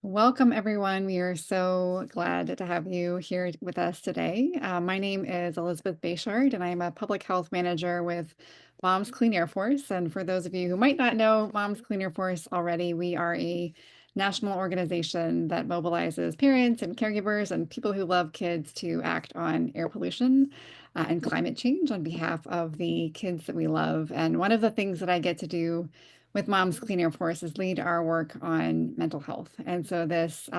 Welcome, everyone. We are so glad to have you here with us today. My name is Elizabeth Bayshard, and I am a public health manager with Moms Clean Air Force. And for those of you who might not know Moms Clean Air Force already, we are a national organization that mobilizes parents and caregivers and people who love kids to act on air pollution and climate change on behalf of the kids that we love. And one of the things that I get to do with Moms Clean Air Force is lead our work on mental health. And so this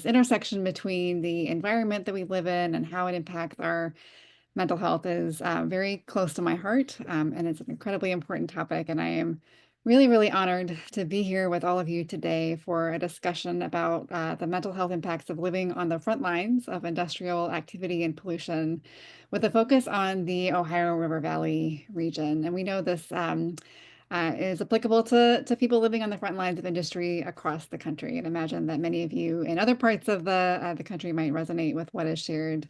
intersection between the environment that we live in and how it impacts our mental health is very close to my heart. And it's an incredibly important topic. And I am really, really honored to be here with all of you today for a discussion about the mental health impacts of living on the front lines of industrial activity and pollution with a focus on the Ohio River Valley region. And we know this is applicable to people living on the front lines of industry across the country. And imagine that many of you in other parts of the country might resonate with what is shared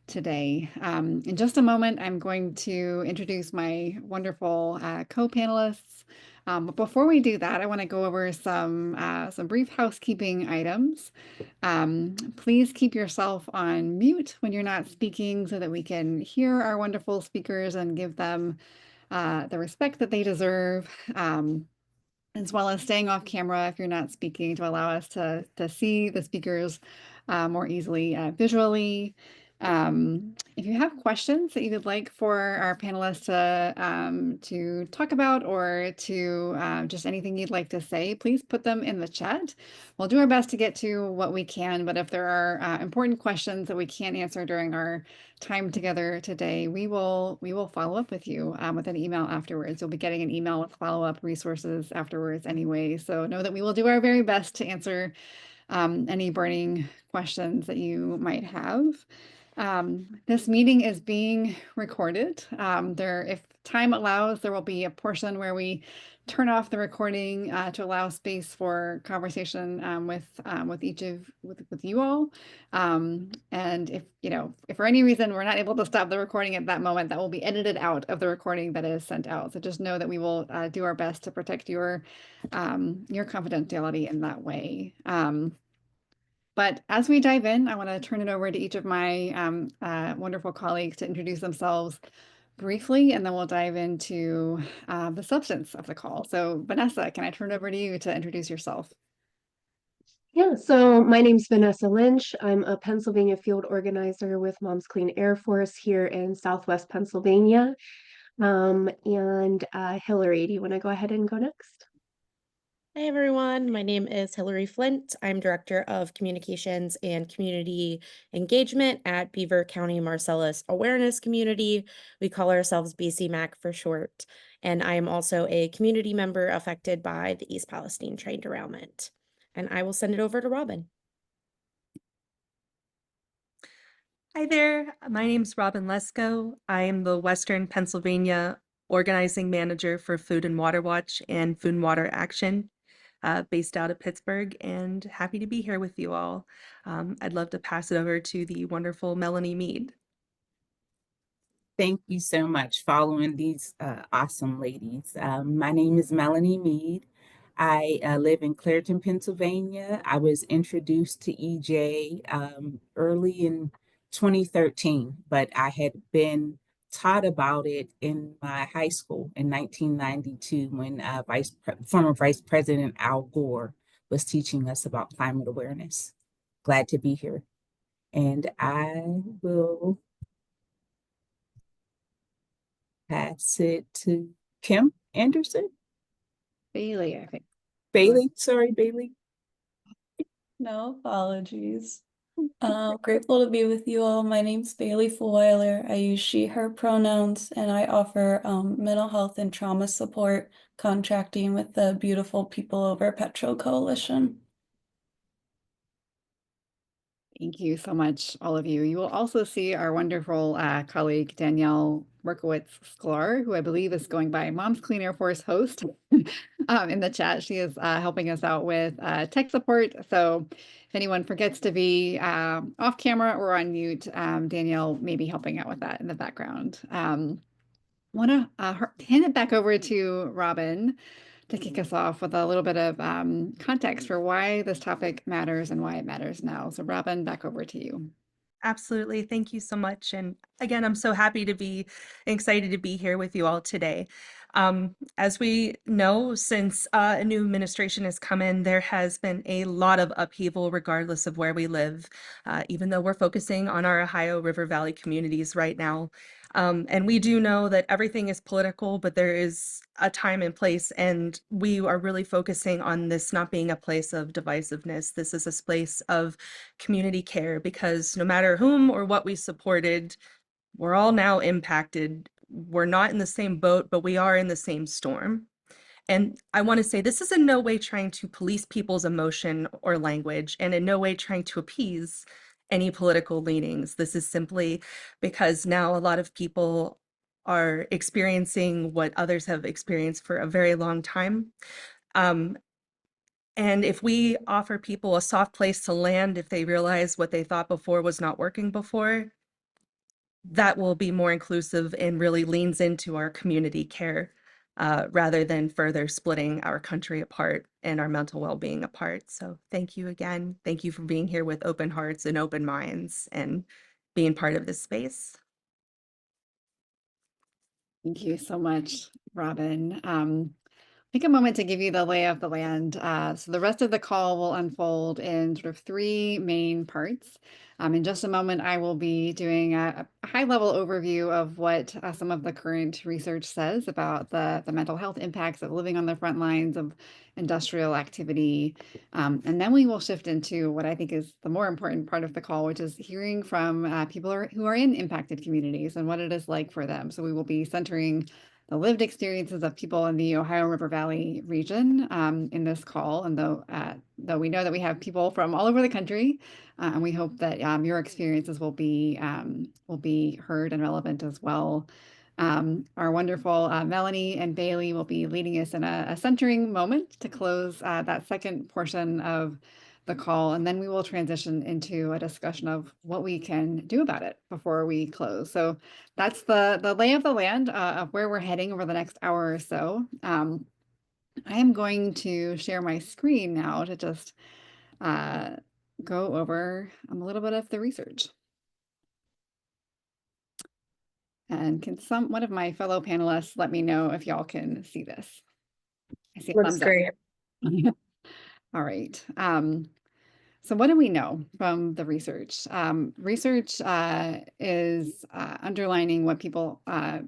today. In just a moment, I'm going to introduce my wonderful co-panelists. But before we do that, I want to go over some brief housekeeping items. Please keep yourself on mute when you're not speaking so that we can hear our wonderful speakers and give them the respect that they deserve, as well as staying off camera if you're not speaking to allow us to see the speakers more easily visually. If you have questions that you would like for our panelists to talk about or to just anything you'd like to say, please put them in the chat. We'll do our best to get to what we can, but if there are important questions that we can't answer during our time together today, we will follow up with you with an email afterwards. You'll be getting an email with follow-up resources afterwards anyway. So know that we will do our very best to answer any burning questions that you might have. This meeting is being recorded. If time allows, there will be a portion where we turn off the recording to allow space for conversation with you all. And if for any reason we're not able to stop the recording at that moment, that will be edited out of the recording that is sent out. So just know that we will do our best to protect your confidentiality in that way. But as we dive in, I want to turn it over to each of my wonderful colleagues to introduce themselves briefly, and then we'll dive into the substance of the call. So Vanessa, can I turn it over to you to introduce yourself? Yeah, so my name's Vanessa Lynch. I'm a Pennsylvania field organizer with Moms Clean Air Force here in Southwest Pennsylvania. Hillary, do you want to go ahead and go next? Hi, everyone. My name is Hillary Flint. I'm Director of Communications and Community Engagement at Beaver County Marcellus Awareness Community. We call ourselves BCMAC for short. And I am also a community member affected by the East Palestine train derailment. And I will send it over to Robin. Hi there, my name's Robin Lesko. I am the Western Pennsylvania Organizing Manager for Food and Water Watch and Food and Water Action, based out of Pittsburgh, and happy to be here with you all. I'd love to pass it over to the wonderful Melanie Mead. Thank you so much, following these awesome ladies. My name is Melanie Mead. I live in Clairton, Pennsylvania. I was introduced to EJ early in 2013, but I had been taught about it in my high school in 1992 when former Vice President Al Gore was teaching us about climate awareness. Glad to be here. And I will pass it to Kim Anderson. Bailey, I think. Bailey, sorry, Bailey. No apologies. Grateful to be with you all. My name's Bailey Fulweiler. I use she, her pronouns, and I offer mental health and trauma support contracting with the beautiful People Over Petro Coalition. Thank you so much, all of you. You will also see our wonderful colleague, Danielle Merkowitz-Sklar, who I believe is going by Mom's Clean Air Force host in the chat. She is helping us out with tech support. So if anyone forgets to be off camera or on mute, Danielle may be helping out with that in the background. Want to hand it back over to Robin to kick us off with a little bit of context for why this topic matters and why it matters now. So Robin, back over to you. Absolutely. Thank you so much. And again, I'm so happy to be excited to be here with you all today. As we know, since a new administration has come in, there has been a lot of upheaval regardless of where we live, even though we're focusing on our Ohio River Valley communities right now. And we do know that everything is political, but there is a time and place, and we are really focusing on this not being a place of divisiveness. This is a place of community care, because no matter whom or what we supported, we're all now impacted. We're not in the same boat, but we are in the same storm. And I want to say this is in no way trying to police people's emotion or language, and in no way trying to appease any political leanings. This is simply because now a lot of people are experiencing what others have experienced for a very long time. And if we offer people a soft place to land, if they realize what they thought before was not working before, that will be more inclusive and really leans into our community care, rather than further splitting our country apart and our mental well-being apart. So thank you again. Thank you for being here with open hearts and open minds and being part of this space. Thank you so much, Robin. Take a moment to give you the lay of the land. So the rest of the call will unfold in sort of three main parts. In just a moment, I will be doing a high-level overview of what some of the current research says about the mental health impacts of living on the front lines of industrial activity. And then we will shift into what I think is the more important part of the call, which is hearing from people who are in impacted communities and what it is like for them. So we will be centering the lived experiences of people in the Ohio River Valley region in this call. And though we know that we have people from all over the country, and we hope that your experiences will be heard and relevant as well. Our wonderful Melanie and Bailey will be leading us in a centering moment to close that second portion of the call, and then we will transition into a discussion of what we can do about it before we close. So that's the lay of the land of where we're heading over the next hour or so. I am going to share my screen now to just go over a little bit of the research. And can one of my fellow panelists let me know if y'all can see this? I see a Looks thumbs up. great. All right. So what do we know from the research? Research is underlining what people,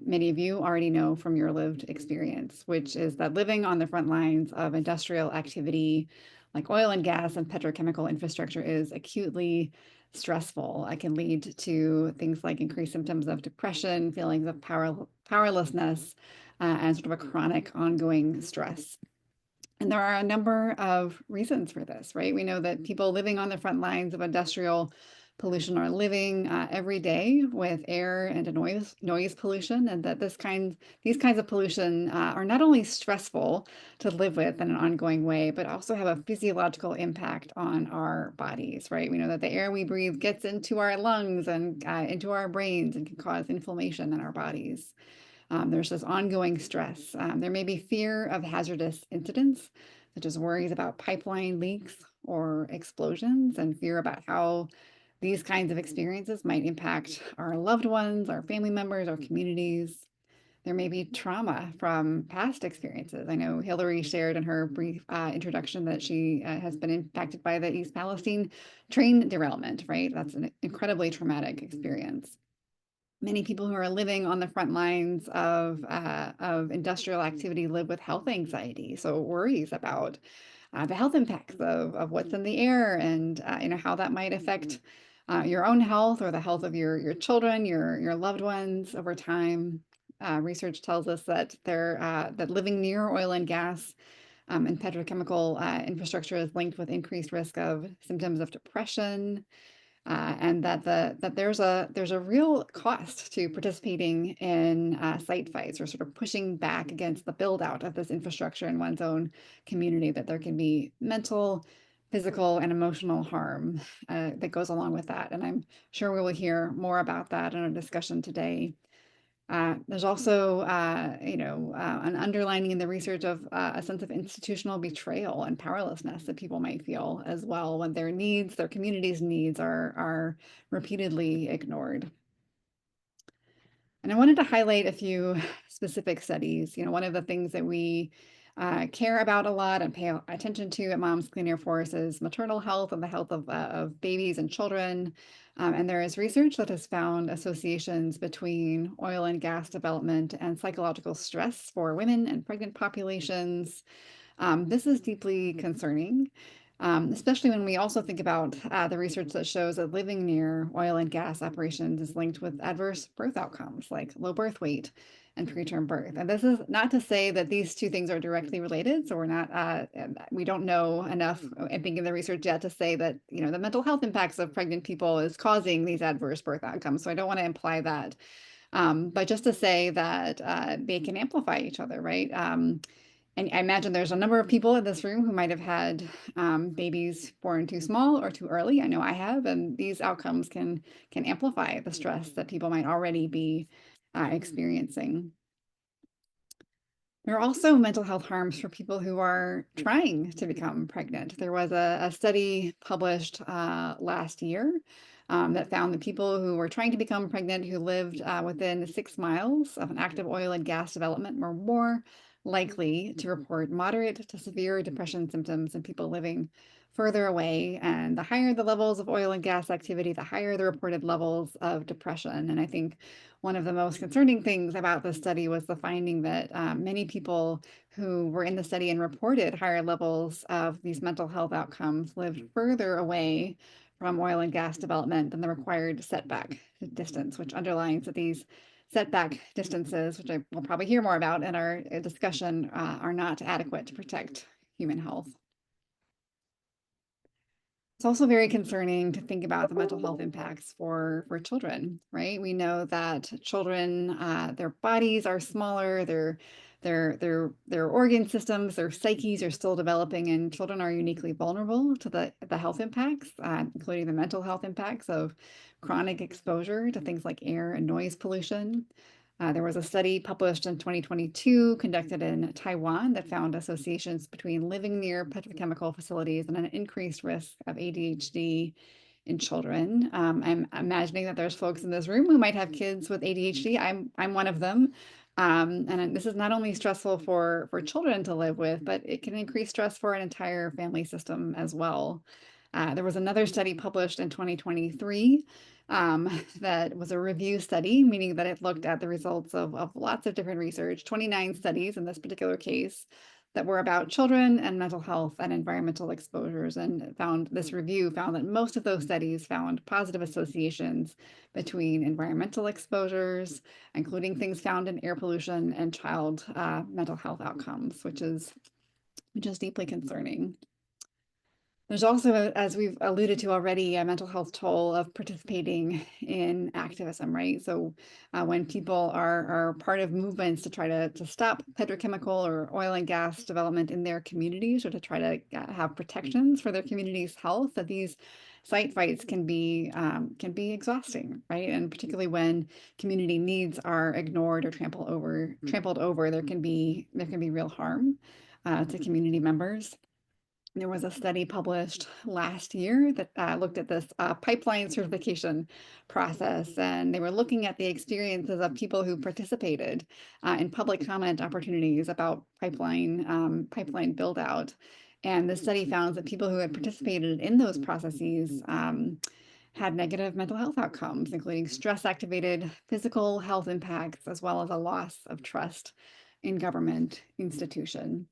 many of you already know from your lived experience, which is that living on the front lines of industrial activity like oil and gas and petrochemical infrastructure is acutely stressful. It can lead to things like increased symptoms of depression, feelings of powerlessness, and sort of a chronic ongoing stress. And there are a number of reasons for this, right? We know that people living on the front lines of industrial pollution are living every day with air and noise pollution, and that these kinds of pollution are not only stressful to live with in an ongoing way, but also have a physiological impact on our bodies, right? We know that the air we breathe gets into our lungs and into our brains and can cause inflammation in our bodies. There's this ongoing stress. There may be fear of hazardous incidents, such as worries about pipeline leaks or explosions, and fear about how these kinds of experiences might impact our loved ones, our family members, our communities. There may be trauma from past experiences. I know Hillary shared in her brief introduction that she has been impacted by the East Palestine train derailment, right? That's an incredibly traumatic experience. Many people who are living on the front lines of industrial activity live with health anxiety, so worries about the health impacts of what's in the air and how that might affect your own health or the health of your children, your loved ones over time. Research tells us that that living near oil and gas and petrochemical infrastructure is linked with increased risk of symptoms of depression, and that there's a real cost to participating in site fights or sort of pushing back against the build out of this infrastructure in one's own community, that there can be mental, physical, and emotional harm that goes along with that. And I'm sure we will hear more about that in our discussion today. There's also, an underlining in the research of a sense of institutional betrayal and powerlessness that people might feel as well when their needs, their community's needs are repeatedly ignored. And I wanted to highlight a few specific studies. One of the things that we care about a lot and pay attention to at Moms Clean Air Force is maternal health and the health of babies and children. And there is research that has found associations between oil and gas development and psychological stress for women and pregnant populations. This is deeply concerning, especially when we also think about the research that shows that living near oil and gas operations is linked with adverse birth outcomes like low birth weight and preterm birth. And this is not to say that these two things are directly related. So we don't know enough, I think, in the research yet to say that, the mental health impacts of pregnant people is causing these adverse birth outcomes. So I don't want to imply that. But just to say that they can amplify each other, right? And I imagine there's a number of people in this room who might have had babies born too small or too early. I know I have, and these outcomes can amplify the stress that people might already be experiencing. There are also mental health harms for people who are trying to become pregnant. There was a study published last year that found that people who were trying to become pregnant who lived within 6 miles of an active oil and gas development were more likely to report moderate to severe depression symptoms than people living further away. And the higher the levels of oil and gas activity, the higher the reported levels of depression. And I think one of the most concerning things about this study was the finding that many people who were in the study and reported higher levels of these mental health outcomes lived further away from oil and gas development than the required setback distance, which underlines that these setback distances, which I will probably hear more about in our discussion, are not adequate to protect human health. It's also very concerning to think about the mental health impacts for children, right? We know that children, their bodies are smaller, their organ systems, their psyches are still developing, and children are uniquely vulnerable to the health impacts, including the mental health impacts of chronic exposure to things like air and noise pollution. There was a study published in 2022 conducted in Taiwan that found associations between living near petrochemical facilities and an increased risk of ADHD in children. I'm imagining that there's folks in this room who might have kids with ADHD. I'm one of them. And this is not only stressful for children to live with, but it can increase stress for an entire family system as well. There was another study published in 2023 that was a review study, meaning that it looked at the results of lots of different research, 29 studies in this particular case, that were about children and mental health and environmental exposures. And this review found that most of those studies found positive associations between environmental exposures, including things found in air pollution, and child mental health outcomes, which is deeply concerning. There's also, as we've alluded to already, a mental health toll of participating in activism, right? So when people are part of movements to try to stop petrochemical or oil and gas development in their communities, or to try to have protections for their community's health, that these site fights can be exhausting, right? And particularly when community needs are ignored or trampled over, there can be real harm to community members. There was a study published last year that looked at this pipeline certification process, and they were looking at the experiences of people who participated in public comment opportunities about pipeline build out. And the study found that people who had participated in those processes had negative mental health outcomes, including stress-activated physical health impacts, as well as a loss of trust in government institution.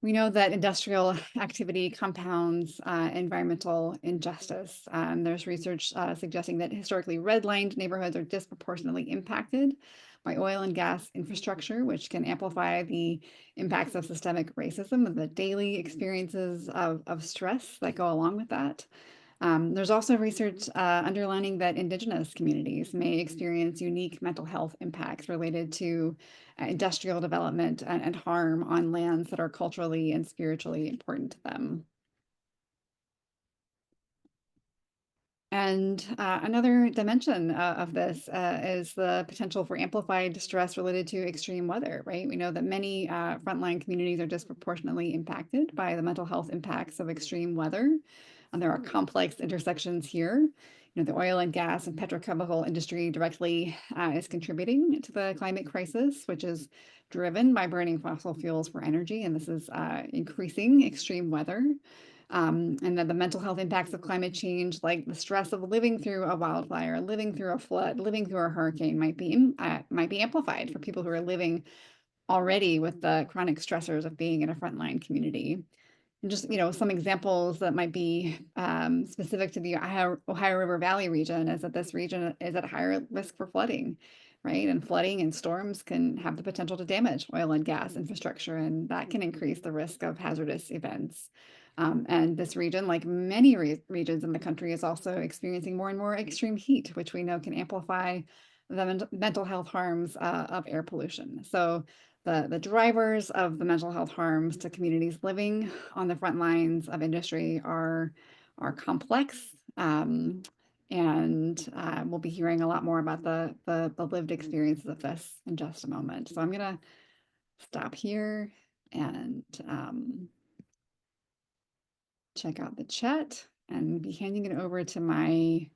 We know that industrial activity compounds environmental injustice. There's research suggesting that historically redlined neighborhoods are disproportionately impacted by oil and gas infrastructure, which can amplify the impacts of systemic racism and the daily experiences of stress that go along with that. There's also research underlining that Indigenous communities may experience unique mental health impacts related to industrial development and harm on lands that are culturally and spiritually important to them. And another dimension of this is the potential for amplified stress related to extreme weather, right? We know that many frontline communities are disproportionately impacted by the mental health impacts of extreme weather. And there are complex intersections here. You know, the oil and gas and petrochemical industry directly is contributing to the climate crisis, which is driven by burning fossil fuels for energy. And this is increasing extreme weather. And then the mental health impacts of climate change, like the stress of living through a wildfire, living through a flood, living through a hurricane, might be amplified for people who are living already with the chronic stressors of being in a frontline community. And just, you know, some examples that might be specific to the Ohio River Valley region is that this region is at higher risk for flooding, right? And flooding and storms can have the potential to damage oil and gas infrastructure, and that can increase the risk of hazardous events. And this region, like many regions in the country, is also experiencing more and more extreme heat, which we know can amplify the mental health harms of air pollution. So the drivers of the mental health harms to communities living on the front lines of industry are complex. And we'll be hearing a lot more about the lived experiences of this in just a moment. So I'm gonna stop here and check out the chat and be handing it over to my,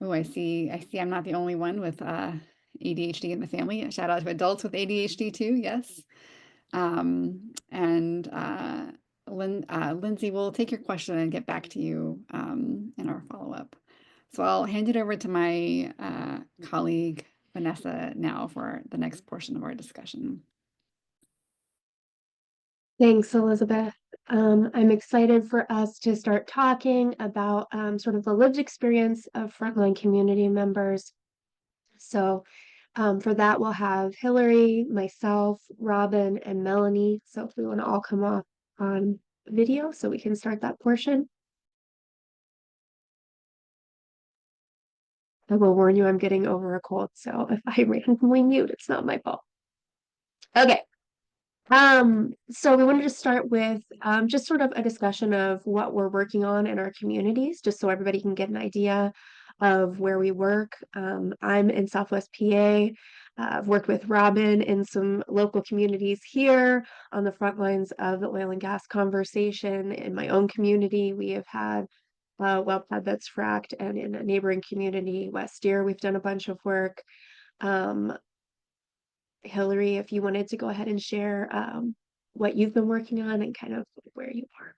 oh, I see I'm not the only one with ADHD in the family. Shout out to adults with ADHD too, yes. And Lindsay, will take your question and get back to you in our follow-up. So I'll hand it over to my colleague, Vanessa, now for the next portion of our discussion. Thanks, Elizabeth. I'm excited for us to start talking about sort of the lived experience of frontline community members. So for that, we'll have Hillary, myself, Robin, and Melanie. So if we want to all come off on video so we can start that portion. I will warn you, I'm getting over a cold, so if I randomly mute, it's not my fault. Okay. So we wanted to start with just sort of a discussion of what we're working on in our communities, just so everybody can get an idea of where we work. I'm in Southwest PA. I've worked with Robin in some local communities here on the front lines of the oil and gas conversation. In my own community, we have had a well pad that's fracked, and in a neighboring community, West Deer, we've done a bunch of work. Hillary, if you wanted to go ahead and share what you've been working on and kind of where you are.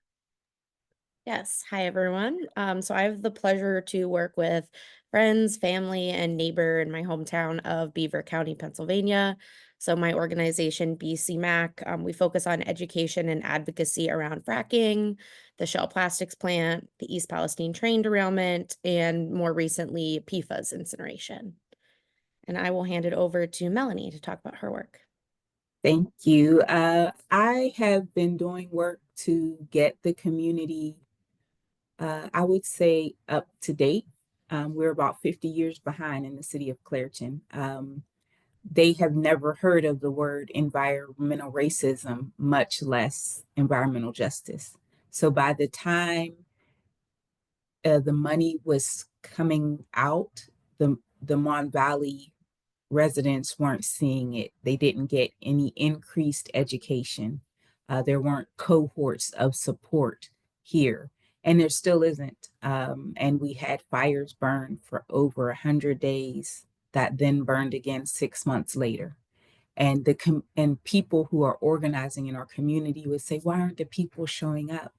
Yes. Hi, everyone. So I have the pleasure to work with friends, family, and neighbor in my hometown of Beaver County, Pennsylvania. So my organization, BCMAC, we focus on education and advocacy around fracking, the Shell Plastics plant, the East Palestine train derailment, and more recently, PFAS incineration. And I will hand it over to Melanie to talk about her work. Thank you. I have been doing work to get the community, I would say, up to date. We're about 50 years behind in the city of Clairton. They have never heard of the word environmental racism, much less environmental justice. So by the time the money was coming out, the Mon Valley residents weren't seeing it. They didn't get any increased education. There weren't cohorts of support here, and there still isn't. And we had fires burn for over 100 days that then burned again 6 months later. And and people who are organizing in our community would say, "Why aren't the people showing up?"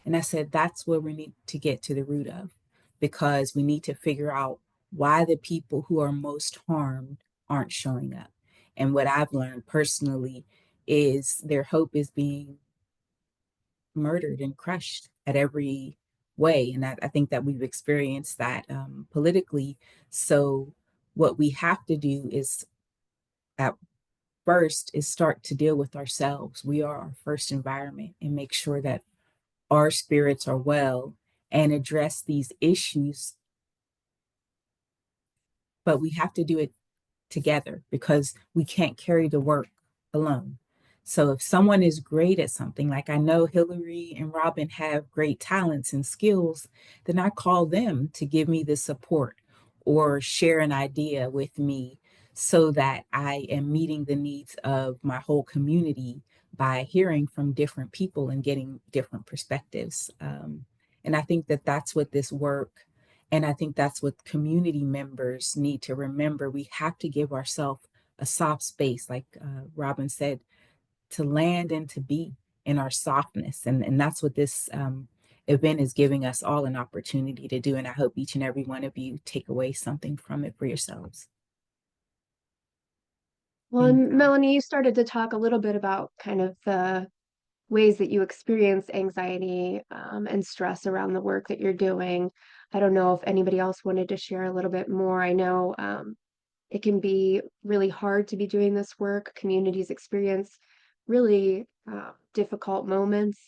And I said, that's where we need to get to the root of, because we need to figure out why the people who are most harmed aren't showing up. And what I've learned personally is their hope is being murdered and crushed at every way. And I think that we've experienced that politically. So what we have to do is at first is start to deal with ourselves. We are our first environment, and make sure that our spirits are well and address these issues. But we have to do it together because we can't carry the work alone. So if someone is great at something, like I know Hillary and Robin have great talents and skills, then I call them to give me the support or share an idea with me so that I am meeting the needs of my whole community by hearing from different people and getting different perspectives. And I think that that's what this work, and I think that's what community members need to remember. We have to give ourselves a soft space, like Robin said, to land and to be in our softness. And that's what this event is giving us all an opportunity to do. And I hope each and every one of you take away something from it for yourselves. Well, And and Melanie, you started to talk a little bit about kind of the ways that you experience anxiety and stress around the work that you're doing. I don't know if anybody else wanted to share a little bit more. I know it can be really hard to be doing this work. Communities experience really difficult moments,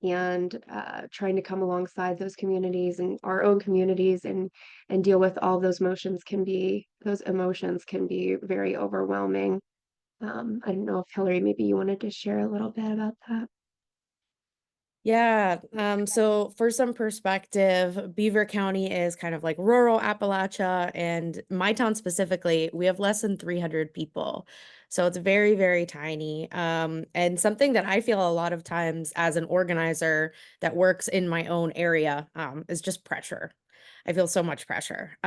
and trying to come alongside those communities and our own communities and deal with all those emotions can be very overwhelming. I don't know if Hillary, maybe you wanted to share a little bit about that. Yeah, so for some perspective, Beaver County is kind of like rural Appalachia, and my town specifically, we have less than 300 people. So it's very, very tiny. And something that I feel a lot of times as an organizer that works in my own area, is just pressure. I feel so much pressure.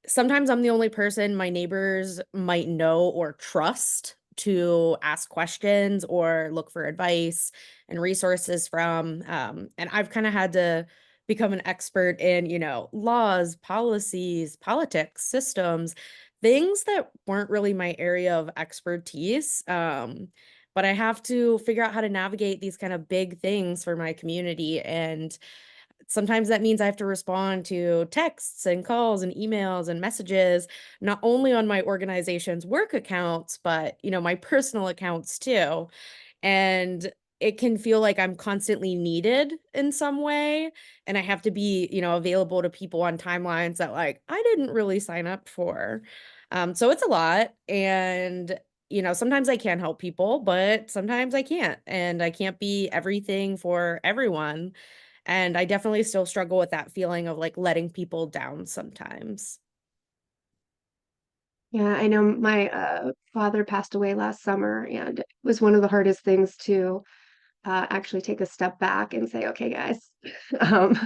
Sometimes I'm the only person my neighbors might know or trust to ask questions or look for advice and resources from. And I've kind of had to become an expert in, laws, policies, politics, systems, things that weren't really my area of expertise. But I have to figure out how to navigate these kind of big things for my community. And sometimes that means I have to respond to texts and calls and emails and messages, not only on my organization's work accounts, but, my personal accounts too. And it can feel like I'm constantly needed in some way. And I have to be, available to people on timelines that like I didn't really sign up for. So it's a lot. And sometimes I can help people, but sometimes I can't. And I can't be everything for everyone. And I definitely still struggle with that feeling of like letting people down sometimes. Yeah, I know my father passed away last summer, and it was one of the hardest things to actually take a step back and say, okay, guys, um,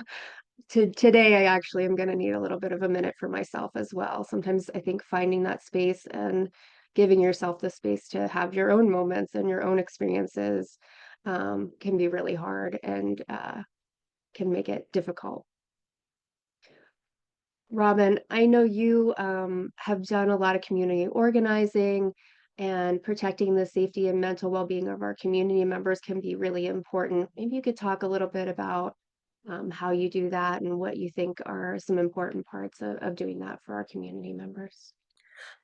today I actually am going to need a little bit of a minute for myself as well. Sometimes I think finding that space and giving yourself the space to have your own moments and your own experiences can be really hard and can make it difficult. Robin, I know you have done a lot of community organizing, and protecting the safety and mental well-being of our community members can be really important. Maybe you could talk a little bit about how you do that and what you think are some important parts of doing that for our community members.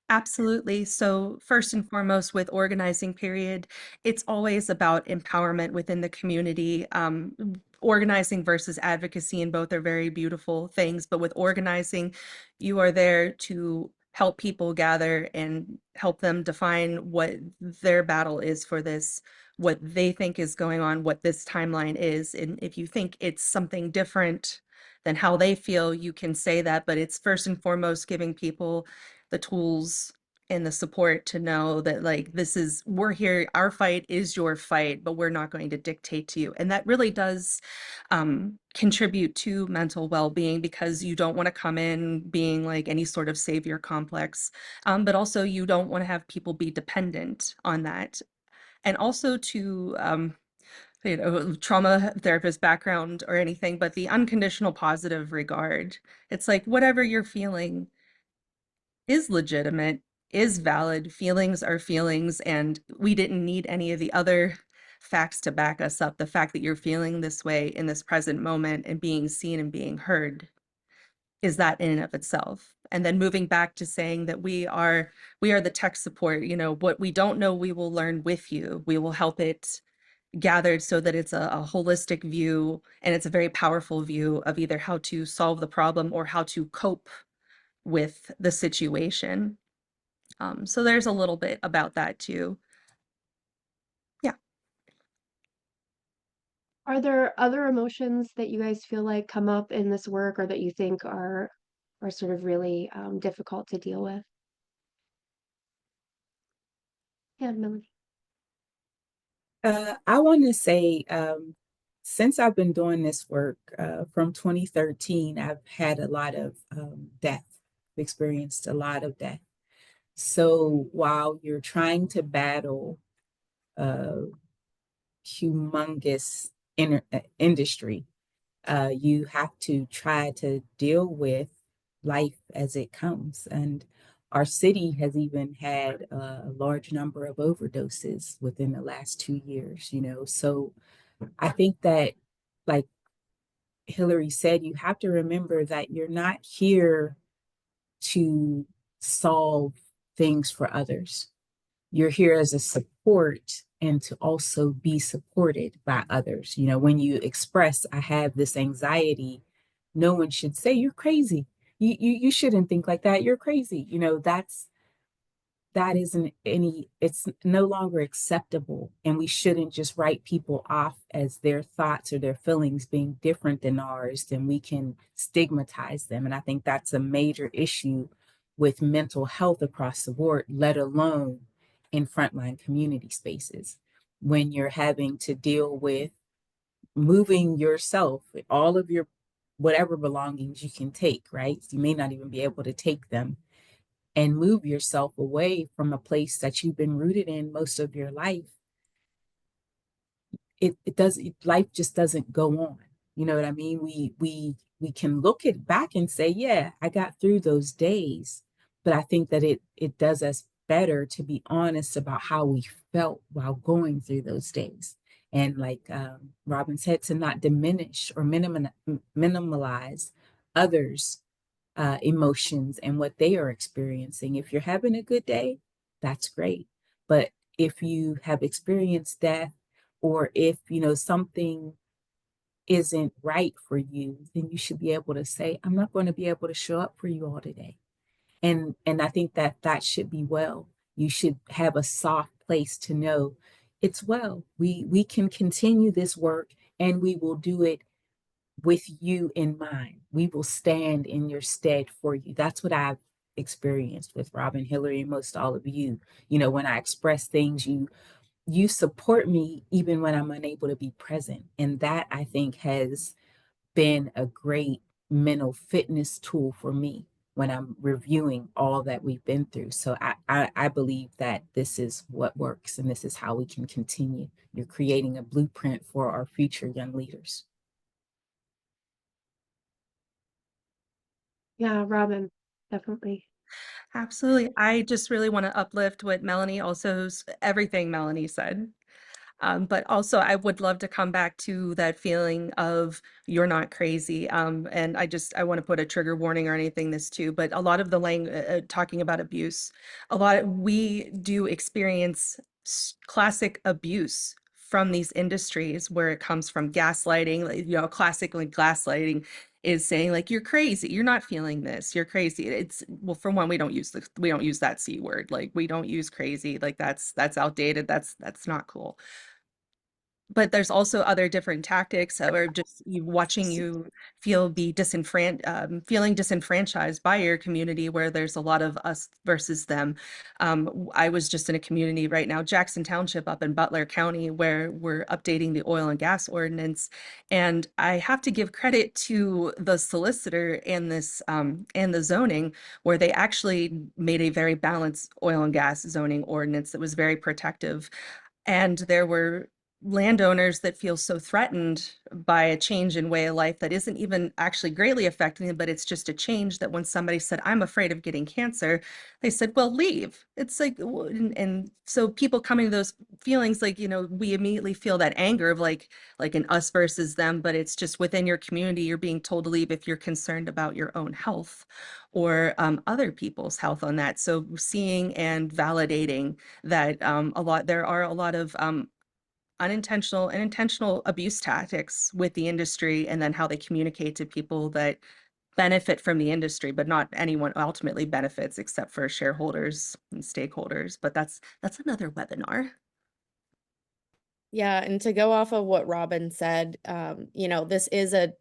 Absolutely. So first and foremost, with organizing period, it's always about empowerment within the community. Organizing versus advocacy, and both are very beautiful things. But with organizing, you are there to help people gather and help them define what their battle is for this, what they think is going on, what this timeline is. And if you think it's something different than how they feel, you can say that. But it's first and foremost giving people the tools and the support to know that like we're here, our fight is your fight, but we're not going to dictate to you. And that really does contribute to mental well-being, because you don't want to come in being like any sort of savior complex, but also you don't want to have people be dependent on that. And also to trauma therapist background or anything, but the unconditional positive regard. It's like whatever you're feeling is legitimate, is valid. Feelings are feelings, and we didn't need any of the other facts to back us up. The fact that you're feeling this way in this present moment and being seen and being heard is that in and of itself. And then moving back to saying that we are the tech support. What we don't know, we will learn with you. We will help it gathered so that it's a holistic view, and it's a very powerful view of either how to solve the problem or how to cope with the situation. So there's a little bit about that too. Are there other emotions that you guys feel like come up in this work or that you think are sort of really difficult to deal with? Yeah, Melanie. I want to say, since I've been doing this work from 2013, I've had a lot of death, experienced a lot of death. So while you're trying to battle a humongous industry, you have to try to deal with life as it comes. And our city has even had a large number of overdoses within the last 2 years, you know. So I think that, like Hillary said, you have to remember that you're not here to solve things for others. You're here as a support and to also be supported by others. You know, when you express, I have this anxiety, no one should say you're crazy. You shouldn't think like that. You're crazy. You know, that isn't any, it's no longer acceptable. And we shouldn't just write people off as their thoughts or their feelings being different than ours, then we can stigmatize them. And I think that's a major issue with mental health across the board, let alone in frontline community spaces. When you're having to deal with moving yourself, all of your whatever belongings you can take, right? So you may not even be able to take them and move yourself away from a place that you've been rooted in most of your life. It does, life just doesn't go on. You know what I mean? We can look it back and say, yeah, I got through those days. But I think that it does us better to be honest about how we felt while going through those days. And like Robin said, to not diminish or minimalize others' emotions and what they are experiencing. If you're having a good day, that's great. But if you have experienced death, or if you know something isn't right for you, then you should be able to say, I'm not going to be able to show up for you all today. And I think that that should be well. You should have a soft place to know it's well. We can continue this work and we will do it with you in mind. We will stand in your stead for you. That's what I've experienced with Robin, Hillary, and most all of you. You know, when I express things, you support me even when I'm unable to be present. And that I think has been a great mental fitness tool for me when I'm reviewing all that we've been through. So I believe that this is what works and this is how we can continue. You're creating a blueprint for our future young leaders. Yeah, Robin, definitely. Absolutely. I just really want to uplift what Melanie also, everything Melanie said. But also, I would love to come back to that feeling of you're not crazy. And I want to put a trigger warning or anything this too, but a lot of the language talking about abuse, we do experience classic abuse from these industries where it comes from gaslighting, classically gaslighting is saying like you're crazy, you're not feeling this, you're crazy. It's well, for one, we don't use that C word, like we don't use crazy, like that's outdated, that's not cool. But there's also other different tactics or just watching you feeling disenfranchised by your community where there's a lot of us versus them. I was just in a community right now, Jackson Township up in Butler County, where we're updating the oil and gas ordinance. And I have to give credit to the solicitor and and the zoning, where they actually made a very balanced oil and gas zoning ordinance that was very protective. And there were landowners that feel so threatened by a change in way of life that isn't even actually greatly affecting them, but it's just a change that when somebody said, I'm afraid of getting cancer, they said, well, leave. It's like, and so people coming to those feelings, like, we immediately feel that anger of like an us versus them, but it's just within your community, you're being told to leave if you're concerned about your own health or other people's health on that. So seeing and validating that there are a lot of unintentional and intentional abuse tactics with the industry, and then how they communicate to people that benefit from the industry, but not anyone ultimately benefits except for shareholders and stakeholders. But that's another webinar. Yeah, and to go off of what Robin said, this is a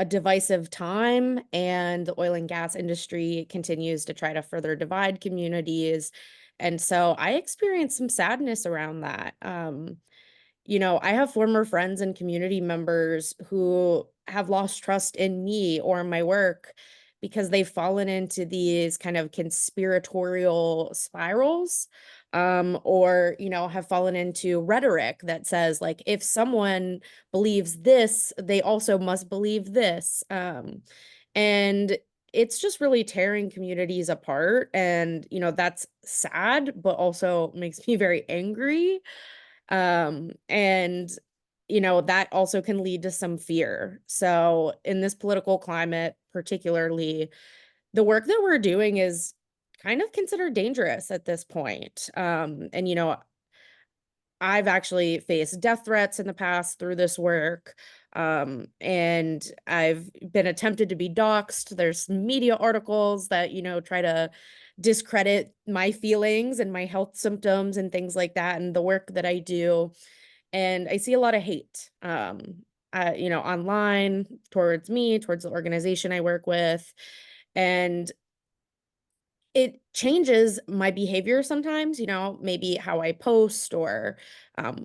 divisive time, and the oil and gas industry continues to try to further divide communities. And so I experienced some sadness around that. I have former friends and community members who have lost trust in me or my work because they've fallen into these kind of conspiratorial spirals, or have fallen into rhetoric that says, like, if someone believes this, they also must believe this. And it's just really tearing communities apart. And, that's sad, but also makes me very angry. And that also can lead to some fear. So in this political climate, particularly, the work that we're doing is kind of considered dangerous at this point. And I've actually faced death threats in the past through this work. And I've been attempted to be doxxed. There's media articles that, try to discredit my feelings and my health symptoms and things like that, and the work that I do. And I see a lot of hate, online towards me, towards the organization I work with. And it changes my behavior sometimes, maybe how I post or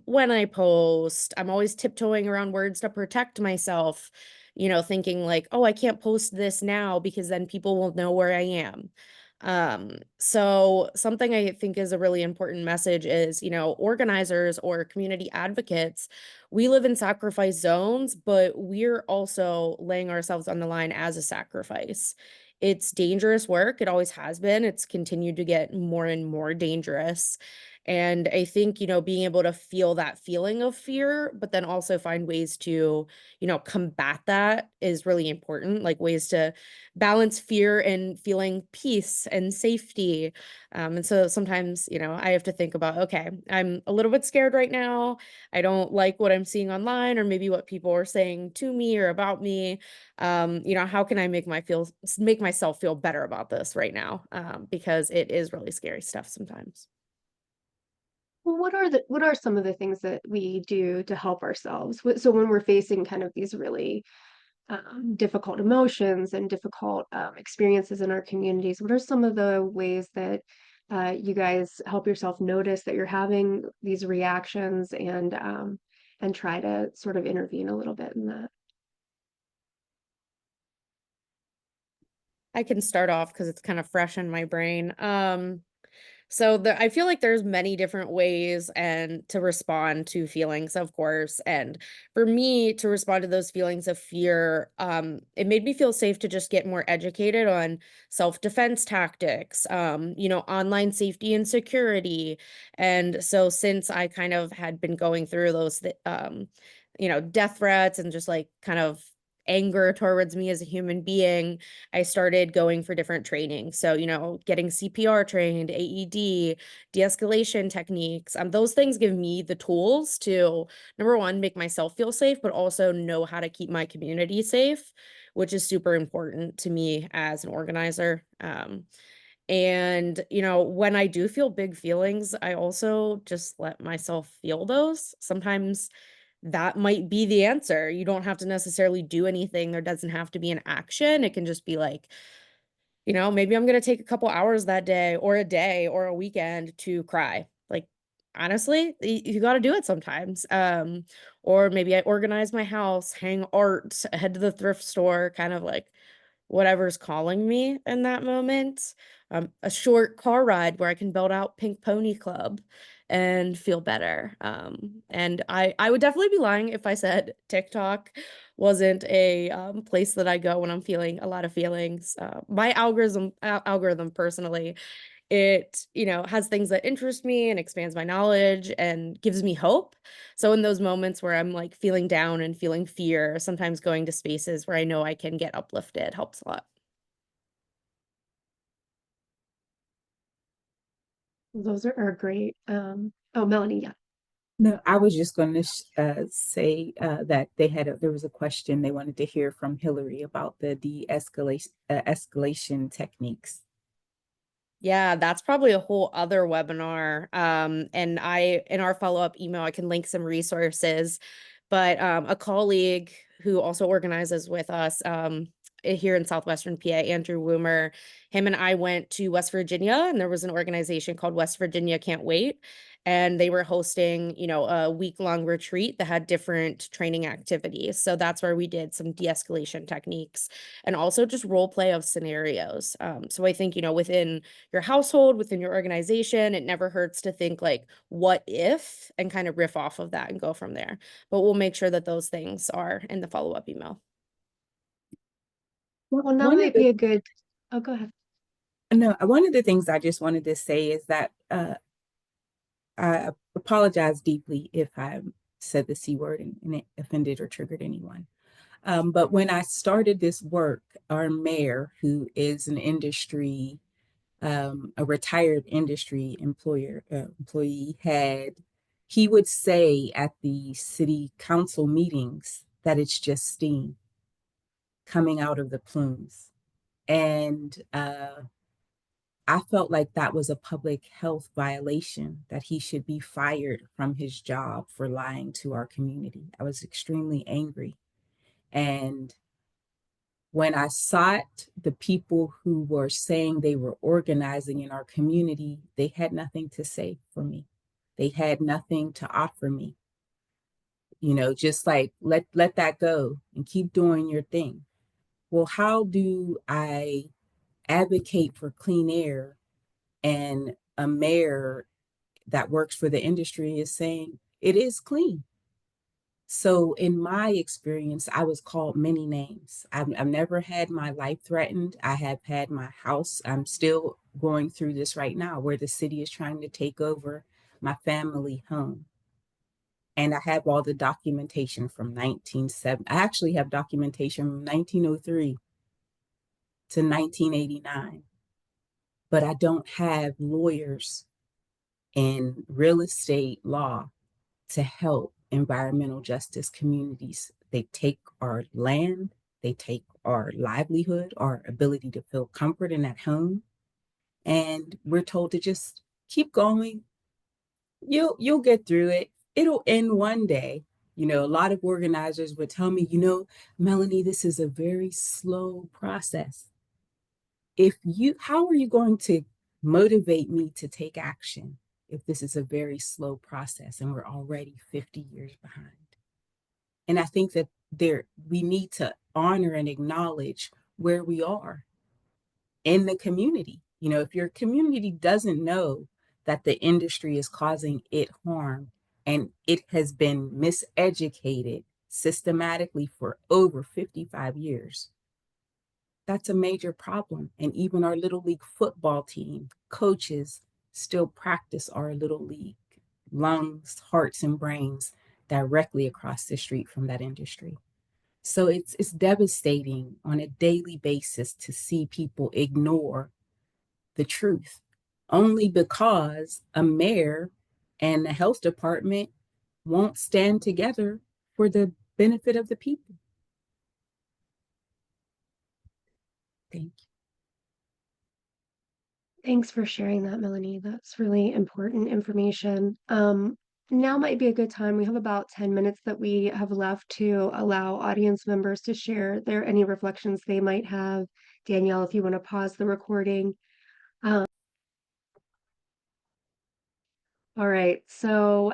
when I post. I'm always tiptoeing around words to protect myself, thinking like, oh, I can't post this now because then people will know where I am. So something I think is a really important message is, organizers or community advocates, we live in sacrifice zones, but we're also laying ourselves on the line as a sacrifice. It's dangerous work. It always has been. It's continued to get more and more dangerous. And I think, being able to feel that feeling of fear, but then also find ways to, combat that is really important, like ways to balance fear and feeling peace and safety. And so sometimes, I have to think about, okay, I'm a little bit scared right now. I don't like what I'm seeing online, or maybe what people are saying to me or about me. How can I make myself feel better about this right now? Because it is really scary stuff sometimes. Well, what are some of the things that we do to help ourselves? So when we're facing kind of these really difficult emotions and difficult experiences in our communities, what are some of the ways that you guys help yourself notice that you're having these reactions and try to sort of intervene a little bit in that? I can start off because it's kind of fresh in my brain. So I feel like there's many different ways and to respond to feelings, of course. And for me to respond to those feelings of fear, it made me feel safe to just get more educated on self-defense tactics, online safety and security. And so since I kind of had been going through those, death threats and just like kind of anger towards me as a human being, I started going for different training. So, getting CPR trained, AED, de-escalation techniques. Those things give me the tools to, number one, make myself feel safe, but also know how to keep my community safe, which is super important to me as an organizer. And, when I do feel big feelings, I also just let myself feel those. Sometimes that might be the answer. You don't have to necessarily do anything. There doesn't have to be an action. It can just be like, maybe I'm going to take a couple hours that day or a weekend to cry. Like, honestly, you got to do it sometimes. Or maybe I organize my house, hang art, head to the thrift store, kind of like whatever's calling me in that moment. A short car ride where I can build out Pink Pony Club and feel better. And I would definitely be lying if I said TikTok wasn't a place that I go when I'm feeling a lot of feelings. My algorithm personally, it has things that interest me and expands my knowledge and gives me hope. So in those moments where I'm like feeling down and feeling fear, sometimes going to spaces where I know I can get uplifted helps a lot. Those are great. Oh, Melanie, yeah. No, I was just going to say that there was a question they wanted to hear from Hillary about the de-escalation escalation techniques. Yeah, that's probably a whole other webinar. And in our follow-up email, I can link some resources. But a colleague who also organizes with us here in Southwestern PA, Andrew Woomer, him and I went to West Virginia, and there was an organization called West Virginia Can't Wait. And they were hosting, a week-long retreat that had different training activities. So that's where we did some de-escalation techniques and also just role play of scenarios. So I think, within your household, within your organization, it never hurts to think like, what if, and kind of riff off of that and go from there. But we'll make sure that those things are in the follow-up email. Well, now One of might be a good, oh, go ahead. No, one of the things I just wanted to say is that I apologize deeply if I said the C word and it offended or triggered anyone. But when I started this work, our mayor, who is an industry, a retired industry employee, he would say at the city council meetings that it's just steam coming out of the plumes. And I felt like that was a public health violation, that he should be fired from his job for lying to our community. I was extremely angry. And when I sought the people who were saying they were organizing in our community, they had nothing to say for me. They had nothing to offer me. Just like let that go and keep doing your thing. Well, how do I advocate for clean air and a mayor that works for the industry is saying it is clean? So in my experience, I was called many names. I've never had my life threatened. I have had my house. I'm still going through this right now where the city is trying to take over my family home. And I have all the documentation from 1970. I actually have documentation from 1903 to 1989. But I don't have lawyers in real estate law to help environmental justice communities. They take our land, they take our livelihood, our ability to feel comfort and at home, and we're told to just keep going. You'll get through it. It'll end one day. A lot of organizers would tell me, Melanie, this is a very slow process. How are you going to motivate me to take action if this is a very slow process and we're already 50 years behind? And I think that we need to honor and acknowledge where we are in the community. If your community doesn't know that the industry is causing it harm and it has been miseducated systematically for over 55 years, that's a major problem. And even our Little League football team, coaches still practice our Little League lungs, hearts, and brains directly across the street from that industry. So it's devastating on a daily basis to see people ignore the truth only because a mayor and the health department won't stand together for the benefit of the people. Thank you. Thanks for sharing that, Melanie. That's really important information. Now might be a good time. We have about 10 minutes that we have left to allow audience members to share any reflections they might have. Danielle, if you want to pause the recording. All right, so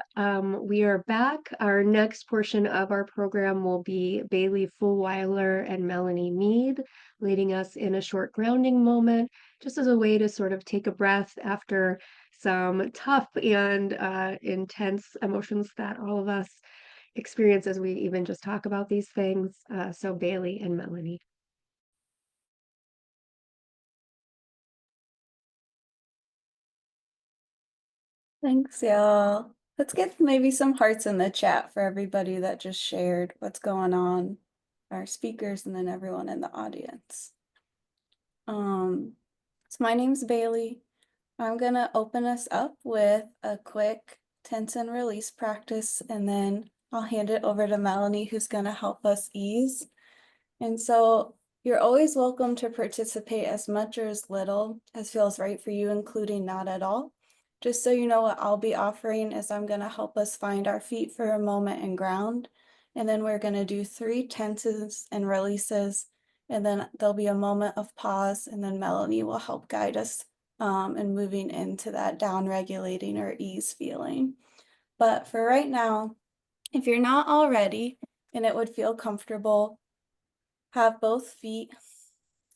we are back. Our next portion of our program will be Bailey Fulweiler and Melanie Mead leading us in a short grounding moment, just as a way to sort of take a breath after some tough and intense emotions that all of us experience as we even just talk about these things. So Bailey and Melanie. Thanks, y'all. Let's get maybe some hearts in the chat for everybody that just shared what's going on, our speakers, and then everyone in the audience. So my name's Bailey. I'm gonna open us up with a quick tense and release practice, and then I'll hand it over to Melanie, who's gonna help us ease. And so You're always welcome to participate as much or as little as feels right for you, including not at all. Just so you know, what I'll be offering is I'm going to help us find our feet for a moment and ground. And then we're going to do 3 tenses and releases. And then there'll be a moment of pause. And then Melanie will help guide us in moving into that down regulating or ease feeling. But for right now, if you're not already and it would feel comfortable, have both feet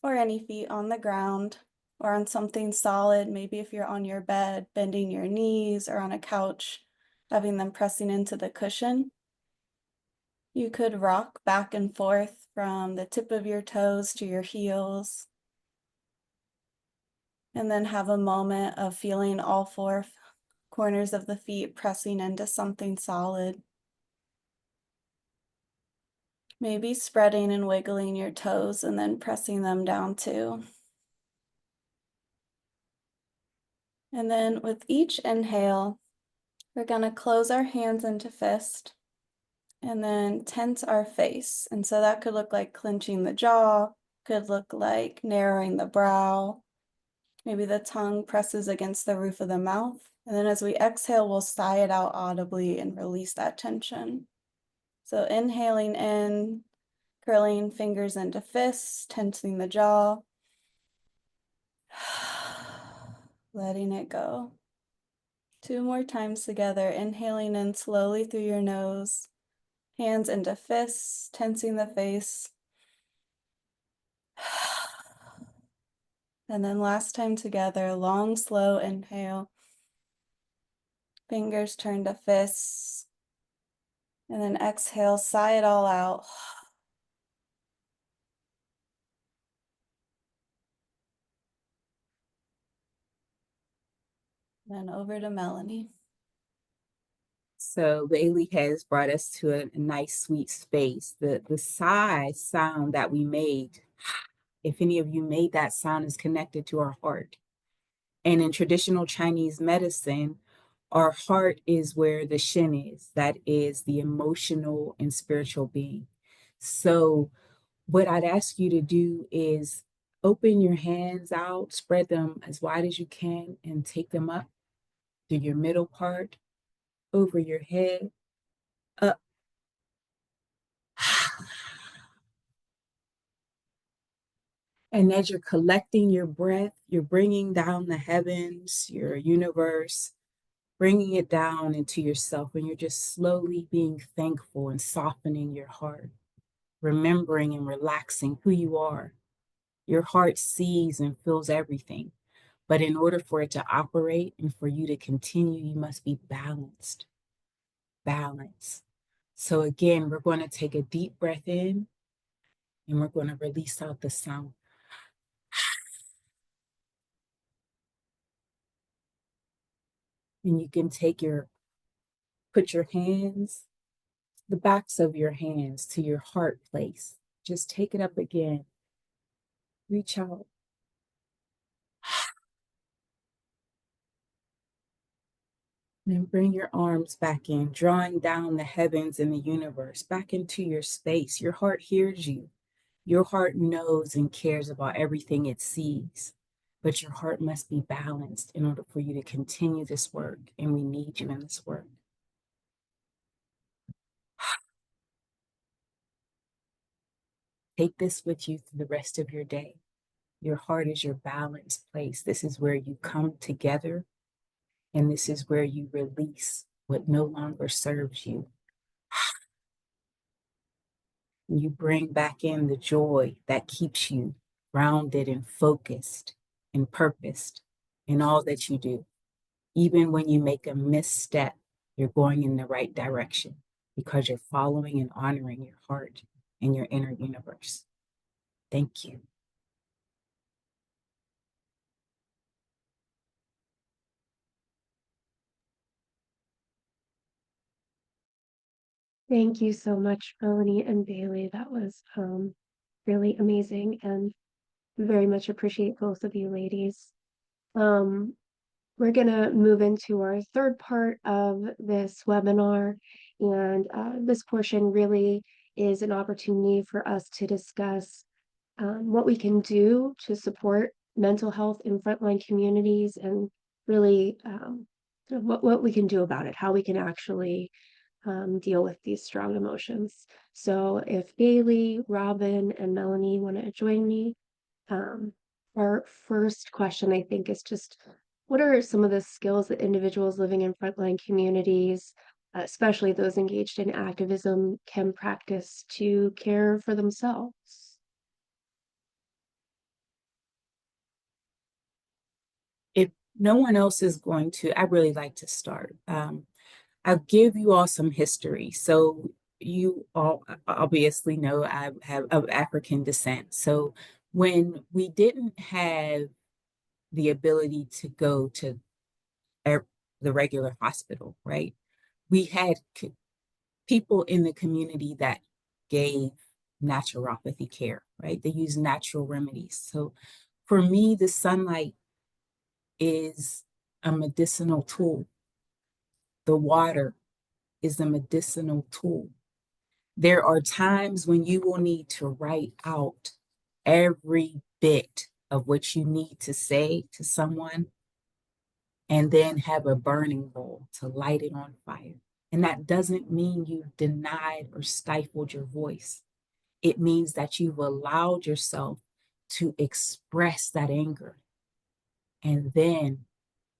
or any feet on the ground or on something solid. Maybe if you're on your bed, bending your knees, or on a couch, having them pressing into the cushion. You could rock back and forth from the tip of your toes to your heels. And then have a moment of feeling all 4 corners of the feet pressing into something solid. Maybe spreading and wiggling your toes and then pressing them down too. And then with each inhale, we're going to close our hands into fist and then tense our face. And so that could look like clenching the jaw, could look like narrowing the brow. Maybe the tongue presses against the roof of the mouth. And then as we exhale, we'll sigh it out audibly and release that tension. So inhaling in, curling fingers into fists, tensing the jaw, letting it go. 2 more times together, inhaling in slowly through your nose, hands into fists, tensing the face. And then last time together, long, slow inhale, fingers turn to fists, and then exhale, sigh it all out. Then over to Melanie. So Bailey has brought us to a nice, sweet space. The sigh sound that we made, if any of you made that sound, is connected to our heart. And in traditional Chinese medicine, our heart is where the shin is. That is the emotional and spiritual being. So what I'd ask you to do is open your hands out, spread them as wide as you can, and take them up to your middle part, over your head, up. And as you're collecting your breath, you're bringing down the heavens, your universe, bringing it down into yourself. And you're just slowly being thankful and softening your heart, remembering and relaxing who you are. Your heart sees and feels everything. But in order for it to operate and for you to continue, you must be balanced. Balance. So again, we're going to take a deep breath in and we're going to release out the sound. And you can put your hands, the backs of your hands to your heart place. Just take it up again. Reach out. Then bring your arms back in, drawing down the heavens and the universe back into your space. Your heart hears you. Your heart knows and cares about everything it sees. But your heart must be balanced in order for you to continue this work. And we need you in this work. Take this with you through the rest of your day. Your heart is your balanced place. This is where you come together, and this is where you release what no longer serves you. You bring back in the joy that keeps you grounded and focused and purposed in all that you do. Even when you make a misstep, you're going in the right direction because you're following and honoring your heart and your inner universe. Thank you. Thank you so much, Melanie and Bailey. That was really amazing, and very much appreciate both of you ladies. We're gonna move into our third part of this webinar, and this portion really is an opportunity for us to discuss what we can do to support mental health in frontline communities, and really what we can do about it, how we can actually deal with these strong emotions. So if Bailey, Robin, and Melanie want to join me, our first question, I think, is just what are some of the skills that individuals living in frontline communities, especially those engaged in activism, can practice to care for themselves? If no one else is going to, I really like to start. I'll give you all some history. So you all obviously know I have of African descent. So when we didn't have the ability to go to the regular hospital, right? We had people in the community that gave naturopathy care, right? They use natural remedies. So for me, the sunlight is a medicinal tool. The water is a medicinal tool. There are times when you will need to write out every bit of what you need to say to someone and then have a burning bowl to light it on fire. And that doesn't mean you've denied or stifled your voice. It means that you've allowed yourself to express that anger and then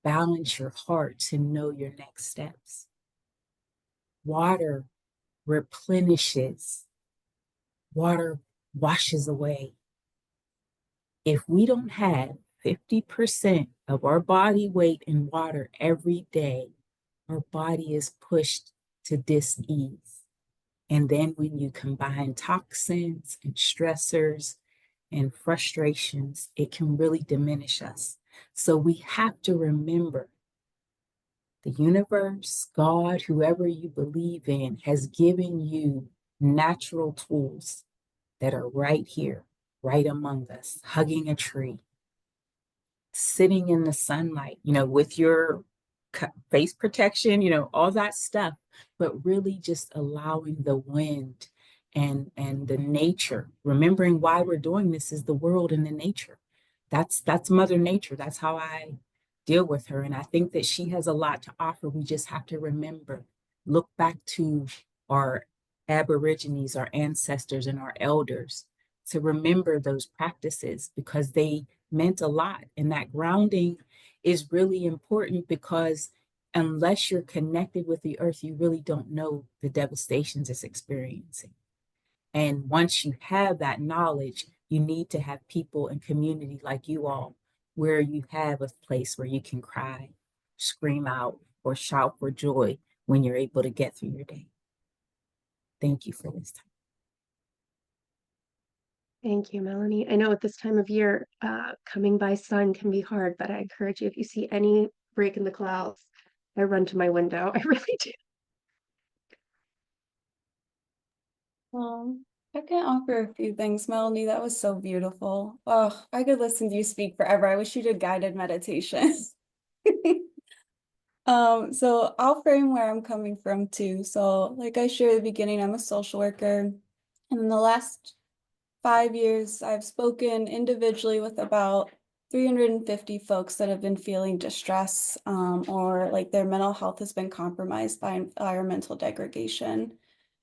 balance your heart to know your next steps. Water replenishes, water washes away. If we don't have 50% of our body weight in water every day, our body is pushed to dis-ease. And then when you combine toxins and stressors and frustrations, it can really diminish us. So we have to remember the universe, God, whoever you believe in, has given you natural tools that are right here, right among us, hugging a tree, sitting in the sunlight, with your face protection, all that stuff, but really just allowing the wind and the nature, remembering why we're doing this is the world and the nature. That's Mother Nature. That's how I deal with her. And I think that she has a lot to offer. We just have to remember, look back to our Aborigines, our ancestors, and our elders to remember those practices because they meant a lot. And that grounding is really important because unless you're connected with the earth, you really don't know the devastations it's experiencing. And once you have that knowledge, you need to have people and community like you all, where you have a place where you can cry, scream out, or shout for joy when you're able to get through your day. Thank you for this time. Thank you, Melanie. I know at this time of year, coming by sun can be hard, but I encourage you, if you see any break in the clouds, I run to my window. I really do. I can offer a few things, Melanie. That was so beautiful. Oh, I could listen to you speak forever. I wish you did guided meditation. So I'll frame where I'm coming from too. So like I shared at the beginning, I'm a social worker. And in the last 5 years, I've spoken individually with about 350 folks that have been feeling distress or like their mental health has been compromised by environmental degradation.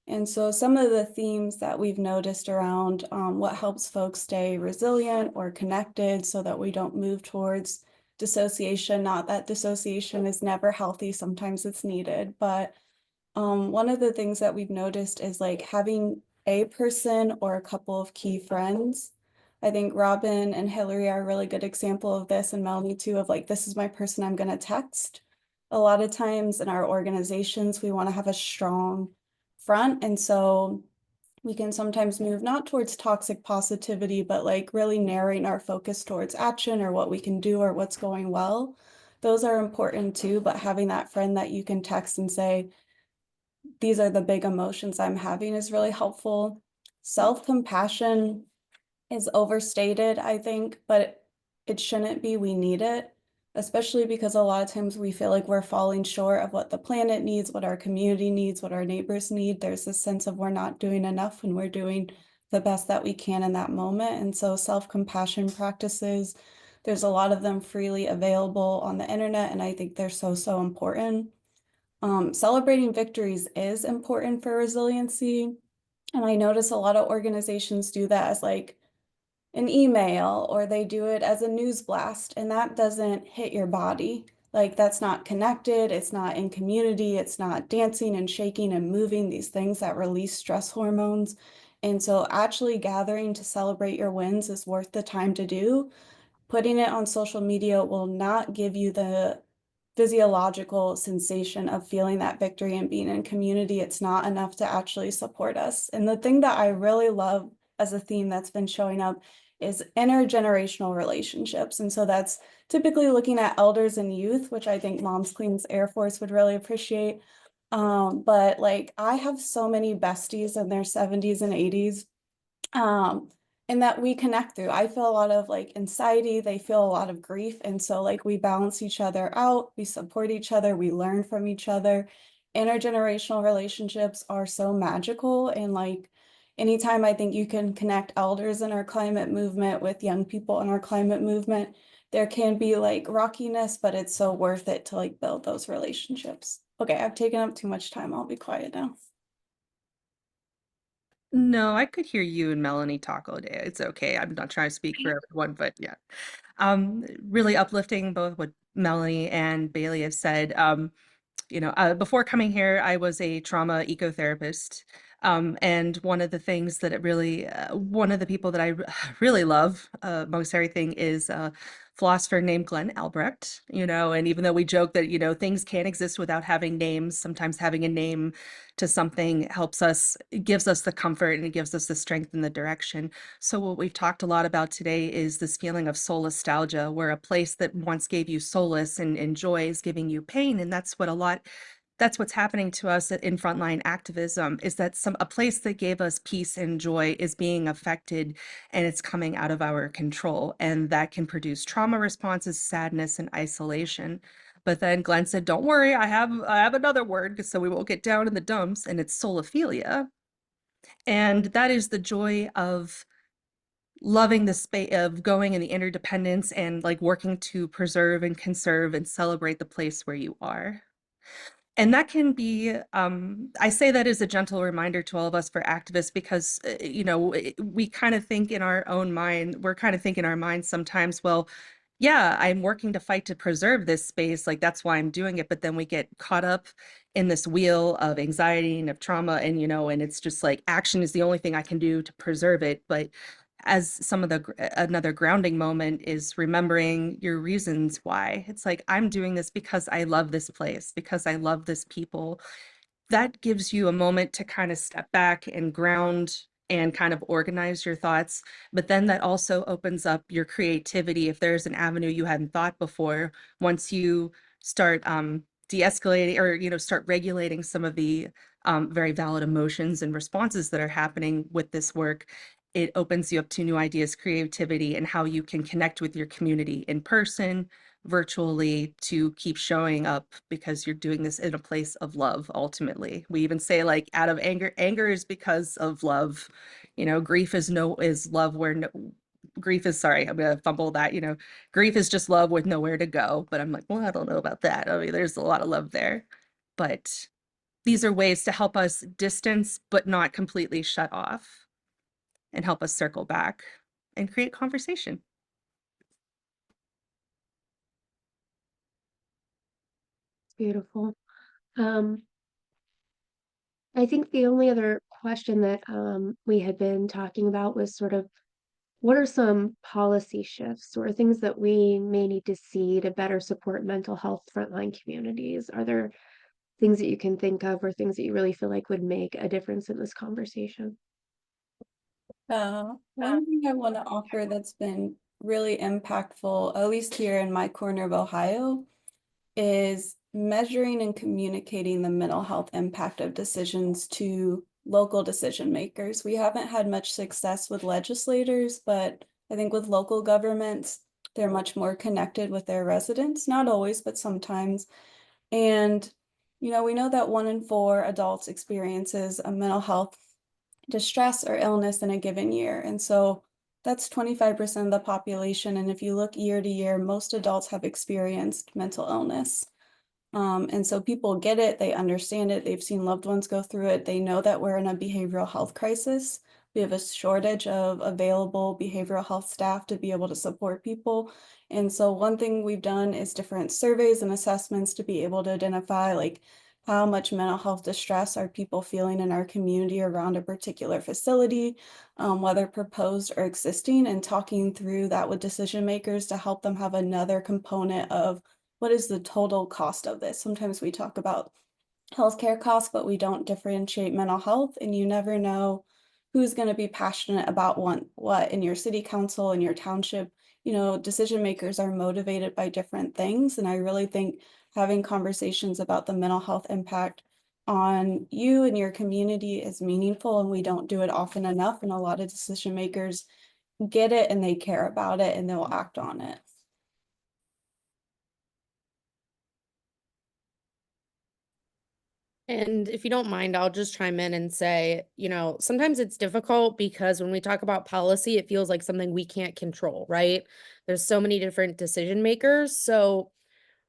And so some of the themes that we've noticed around what helps folks stay resilient or connected so that we don't move towards dissociation, not that dissociation is never healthy, sometimes it's needed, but one of the things that we've noticed is like having a person or a couple of key friends. I think Robin and Hillary are a really good example of this, and Melanie too, of like, this is my person I'm going to text. A lot of times in our organizations, we want to have a strong front. And so we can sometimes move not towards toxic positivity, but like really narrowing our focus towards action or what we can do or what's going well. Those are important too, but having that friend that you can text and say, these are the big emotions I'm having is really helpful. Self-compassion is overstated, I think, but it shouldn't be. We need it, especially because a lot of times we feel like we're falling short of what the planet needs, what our community needs, what our neighbors need. There's this sense of we're not doing enough when we're doing the best that we can in that moment. And so self-compassion practices, there's a lot of them freely available on the internet, and I think they're so, so important. Celebrating victories is important for resiliency. And I notice a lot of organizations do that as like an email, or they do it as a news blast, and that doesn't hit your body. Like, that's not connected, it's not in community, it's not dancing and shaking and moving, these things that release stress hormones. And so actually gathering to celebrate your wins is worth the time to do. Putting it on social media will not give you the physiological sensation of feeling that victory and being in community. It's not enough to actually support us. And the thing that I really love as a theme that's been showing up is intergenerational relationships. And so that's typically looking at elders and youth, which I think Moms Cleans Air Force would really appreciate. But like, I have so many besties in their 70s and 80s. And that we connect through. I feel a lot of like anxiety, they feel a lot of grief. And so like we balance each other out, we support each other, we learn from each other. Intergenerational relationships are so magical. And like anytime I think you can connect elders in our climate movement with young people in our climate movement, there can be like rockiness, but it's so worth it to like build those relationships. Okay, I've taken up too much time. I'll be quiet now. No, I could hear you and Melanie talk all day. It's okay. I'm not trying to speak for everyone, but yeah. Really uplifting both what Melanie and Bailey have said. Before coming here, I was a trauma ecotherapist. And one of the things that one of the people that I really love most everything is a philosopher named Glenn Albrecht, and even though we joke that, things can't exist without having names, sometimes having a name to something helps us, it gives us the comfort and it gives us the strength and the direction. So what we've talked a lot about today is this feeling of solastalgia, where a place that once gave you solace and joy is giving you pain. And that's what's happening to us in frontline activism, is that a place that gave us peace and joy is being affected, and it's coming out of our control. And that can produce trauma responses, sadness, and isolation. But then Glenn said, don't worry, I have another word, so we won't get down in the dumps, and it's solophilia. And that is the joy of loving the space, of going in the interdependence and like working to preserve and conserve and celebrate the place where you are. And that can be, I say that as a gentle reminder to all of us for activists, because, we kind of think in our own mind, we're kind of thinking in our minds sometimes, well, yeah, I'm working to fight to preserve this space, like that's why I'm doing it. But then we get caught up in this wheel of anxiety and of trauma, and, and it's just like action is the only thing I can do to preserve it. But as another grounding moment is remembering your reasons why. It's like, I'm doing this because I love this place, because I love this people. That gives you a moment to kind of step back and ground and kind of organize your thoughts. But then that also opens up your creativity. If there's an avenue you hadn't thought before, once you start de-escalating, or start regulating some of the very valid emotions and responses that are happening with this work, it opens you up to new ideas, creativity, and how you can connect with your community in person, virtually, to keep showing up, because you're doing this in a place of love. Ultimately, we even say, like, out of anger is because of love. Grief is love where no grief is, sorry, I'm gonna fumble that. Grief is just love with nowhere to go. But I'm like, well, I don't know about that. I mean, there's a lot of love there. But these are ways to help us distance but not completely shut off, and help us circle back and create conversation. Beautiful. I think the only other question that we had been talking about was sort of, what are some policy shifts or things that we may need to see to better support mental health frontline communities? Are there things that you can think of, or things that you really feel like would make a difference in this conversation? One thing I want to offer that's been really impactful, at least here in my corner of Ohio, is measuring and communicating the mental health impact of decisions to local decision makers. We haven't had much success with legislators, but I think with local governments, they're much more connected with their residents, not always, but sometimes. And, we know that 1 in 4 adults experiences a mental health distress or illness in a given year. And so that's 25% of the population. And if you look year to year, most adults have experienced mental illness. And so people get it, they understand it, they've seen loved ones go through it, they know that we're in a behavioral health crisis. We have a shortage of available behavioral health staff to be able to support people. And so one thing we've done is different surveys and assessments to be able to identify like how much mental health distress are people feeling in our community around a particular facility, whether proposed or existing, and talking through that with decision makers to help them have another component of what is the total cost of this? Sometimes we talk about healthcare costs, but we don't differentiate mental health, and you never know who's going to be passionate about what in your city council, in your township. You know, decision makers are motivated by different things, and I really think having conversations about the mental health impact on you and your community is meaningful, and we don't do it often enough, and a lot of decision makers get it and they care about it and they'll act on it. And if you don't mind, I'll just chime in and say, sometimes it's difficult because when we talk about policy, it feels like something we can't control, right? There's so many different decision makers. So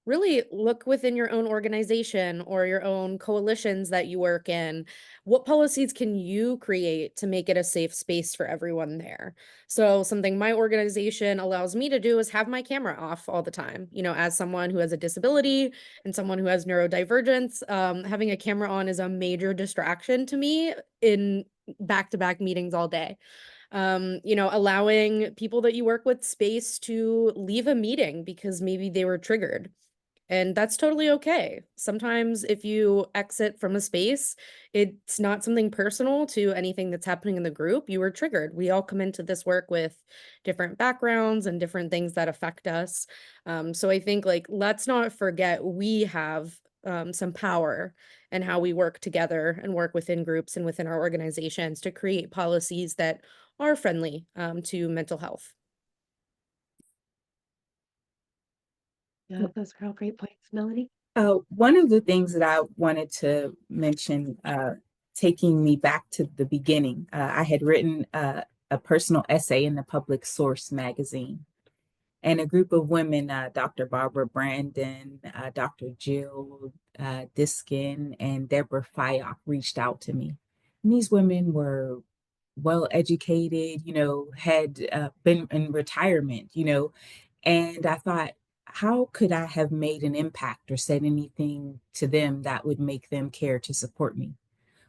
really look within your own organization or your own coalitions that you work in. What policies can you create to make it a safe space for everyone there? So, something my organization allows me to do is have my camera off all the time. As someone who has a disability and someone who has neurodivergence, having a camera on is a major distraction to me in back to back meetings all day. Allowing people that you work with space to leave a meeting because maybe they were triggered, and that's totally okay. Sometimes if you exit from a space, it's not something personal to anything that's happening in the group. You were triggered. We all come into this work with different backgrounds and different things that affect us. So I think like let's not forget we have some power in how we work together and work within groups and within our organizations to create policies that are friendly to mental health. Yeah, those are all great points. Melanie? One of the things that I wanted to mention, taking me back to the beginning, I had written a personal essay in the Public Source magazine, and a group of women, Dr. Barbara Brandon, Dr. Jill Diskin, and Deborah Fayok, reached out to me. And these women were well educated, had been in retirement, and I thought, how could I have made an impact or said anything to them that would make them care to support me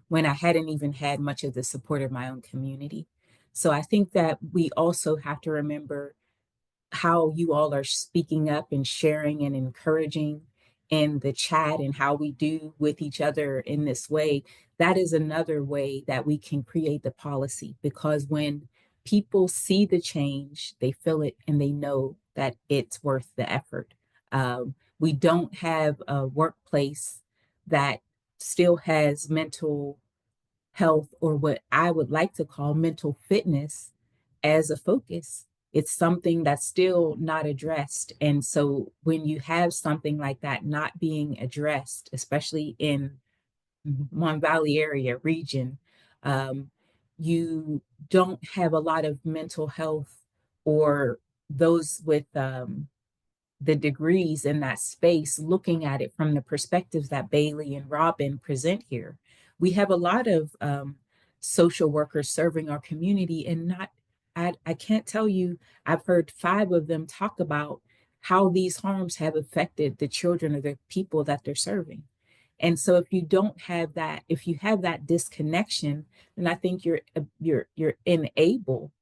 when I hadn't even had much of the support of my own community? So I think that we also have to remember how you all are speaking up and sharing and encouraging in the chat and how we do with each other in this way. That is another way that we can create the policy, because when people see the change, they feel it and they know that it's worth the effort. We don't have a workplace that still has mental health, or what I would like to call mental fitness, as a focus. It's something that's still not addressed. And so when you have something like that not being addressed, especially in Mon Valley area region, um, you don't have a lot of mental health or those with the degrees in that space looking at it from the perspectives that Bailey and Robin present here. We have a lot of social workers serving our community, and I can't tell you, I've heard 5 of them talk about how these harms have affected the children of the people that they're serving. And so if you don't have that, if you have that disconnection, then I think you're unable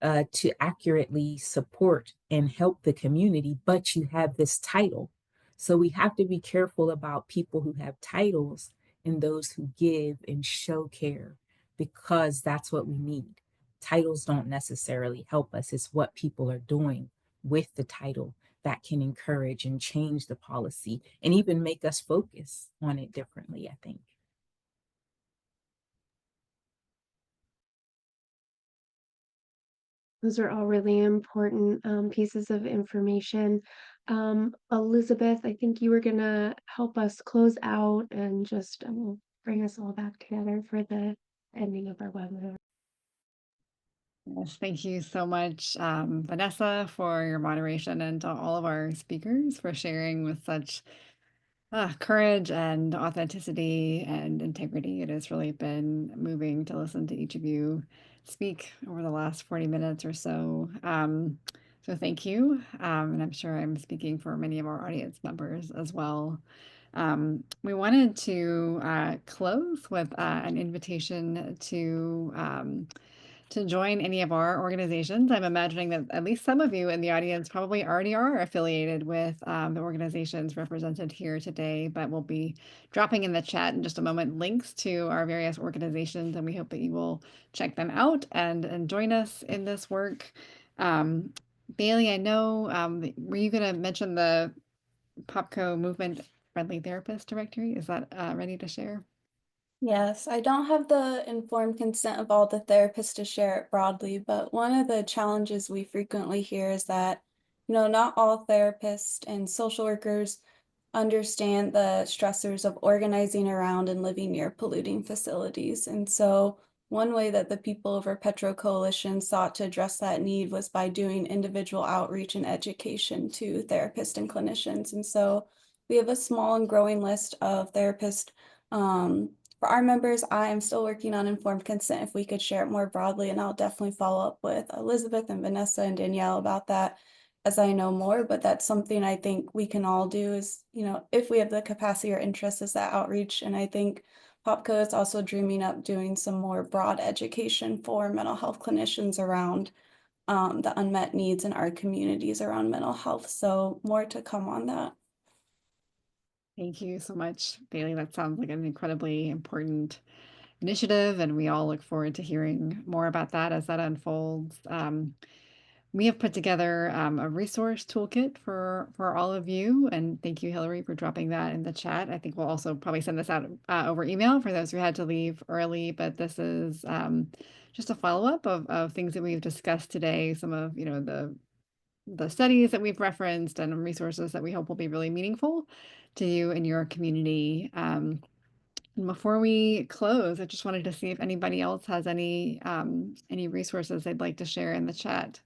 to accurately support and help the community, but you have this title. So we have to be careful about people who have titles and those who give and show care, because that's what we need. Titles don't necessarily help us. It's what people are doing with the title that can encourage and change the policy and even make us focus on it differently, I think. Those are all really important pieces of information. Elizabeth, I think you were gonna help us close out and just bring us all back together for the ending of our webinar. Yes, thank you so much, Vanessa, for your moderation, and to all of our speakers for sharing with such courage and authenticity and integrity. It has really been moving to listen to each of you speak over the last 40 minutes or so. So thank you. And I'm sure I'm speaking for many of our audience members as well. We wanted to close with an invitation to join any of our organizations. I'm imagining that at least some of you in the audience probably already are affiliated with the organizations represented here today, but we'll be dropping in the chat in just a moment links to our various organizations, and we hope that you will check them out and join us in this work. Bailey, I know, were you going to mention the POPCO Movement Friendly Therapist Directory? Is that ready to share? Yes, I don't have the informed consent of all the therapists to share it broadly, but one of the challenges we frequently hear is that, not all therapists and social workers understand the stressors of organizing around and living near polluting facilities. And so one way that the People Over Petro Coalition sought to address that need was by doing individual outreach and education to therapists and clinicians. And so we have a small and growing list of therapists. For our members, I am still working on informed consent if we could share it more broadly, and I'll definitely follow up with Elizabeth and Vanessa and Danielle about that as I know more, but that's something I think we can all do is, if we have the capacity or interest, is that outreach. And I think POPCO is also dreaming up doing some more broad education for mental health clinicians around the unmet needs in our communities around mental health. So more to come on that. Thank you so much, Bailey. That sounds like an incredibly important initiative, and we all look forward to hearing more about that as that unfolds. We have put together a resource toolkit for all of you, and thank you, Hillary, for dropping that in the chat. I think we'll also probably send this out over email for those who had to leave early, but this is just a follow-up of things that we've discussed today, some of the studies that we've referenced and resources that we hope will be really meaningful to you and your community. And before we close, I just wanted to see if anybody else has any resources they'd like to share in the chat.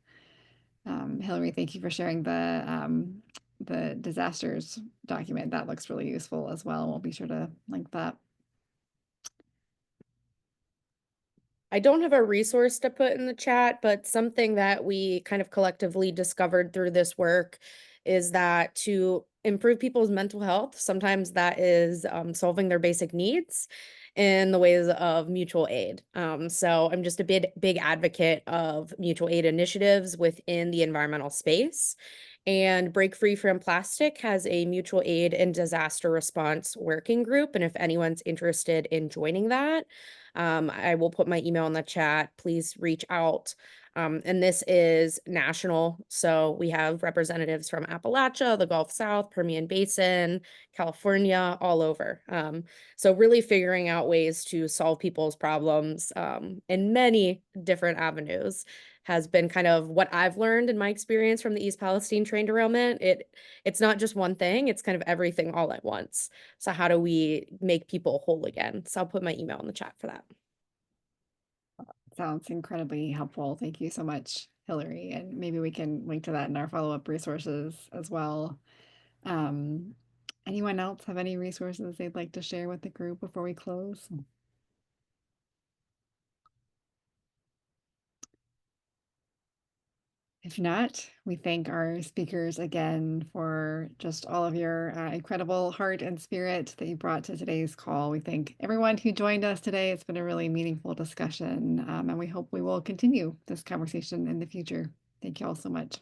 Hillary, thank you for sharing the disasters document. That looks really useful as well. We'll be sure to link that. I don't have a resource to put in the chat, but something that we kind of collectively discovered through this work is that to improve people's mental health, sometimes that is solving their basic needs in the ways of mutual aid. So I'm just a big advocate of mutual aid initiatives within the environmental space. And Break Free from Plastic has a mutual aid and disaster response working group. And if anyone's interested in joining that, I will put my email in the chat. Please reach out. And this is national. So we have representatives from Appalachia, the Gulf South, Permian Basin, California, all over. So really figuring out ways to solve people's problems in many different avenues has been kind of what I've learned in my experience from the East Palestine train derailment. It's not just one thing, it's kind of everything all at once. So how do we make people whole again? So I'll put my email in the chat for that. Sounds incredibly helpful. Thank you so much, Hillary. And maybe we can link to that in our follow-up resources as well. Anyone else have any resources they'd like to share with the group before we close? If not, we thank our speakers again for just all of your incredible heart and spirit that you brought to today's call. We thank everyone who joined us today. It's been a really meaningful discussion, and we hope we will continue this conversation in the future. Thank you all so much.